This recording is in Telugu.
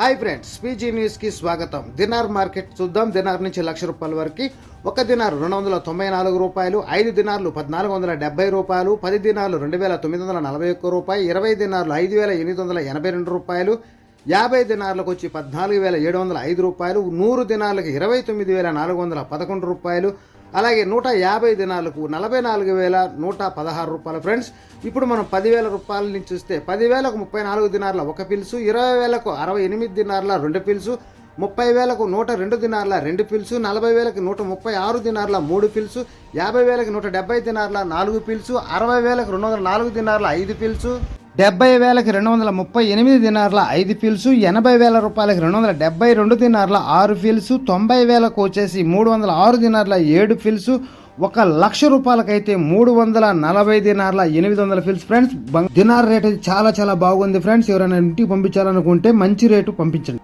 హాయ్ ఫ్రెండ్స్, పీజీ న్యూస్కి స్వాగతం. దినార్ మార్కెట్ చూద్దాం. దినార్ నుంచి ₹1,00,000 వరకు. ఒక దినార్ ₹294, 5 దినార్లు ₹1,470, 10 దినార్లు ₹2,941, 20 దినార్లు ₹5,882, 50 దినార్లకు వచ్చి ₹14,705, 100 దినార్లకు ₹29,411, అలాగే 150 దినాలకు ₹44,116. ఫ్రెండ్స్, ఇప్పుడు మనం ₹10,000 నుంచి చూస్తే 10,000కు 34 దినార్ల ఒక పిల్సు, 20,000కు 68 దినార్ల 2 పిల్సు, 30,000కు 102 దినార్ల 2 పిల్సు, 40,000కి 136 దినార్ల 3 పిల్సు, 50,000కి 170 దినార్ల 4 పిల్సు, 60,000కి 204 దినార్ల 5 పిల్సు, 70,000కి 238 దినార్ల 5 పిల్సు, ₹80,000కి 272 దినార్ల 6 పిల్సు, 90,000కు వచ్చేసి 306 దినార్ల 7 పిల్సు, ₹1,00,000 340 దినార్ల 800 పిల్స్. ఫ్రెండ్స్, దినార్ రేట్ చాలా బాగుంది. ఫ్రెండ్స్, ఎవరైనా ఇంటికి పంపించాలనుకుంటే మంచి రేటు పంపించండి.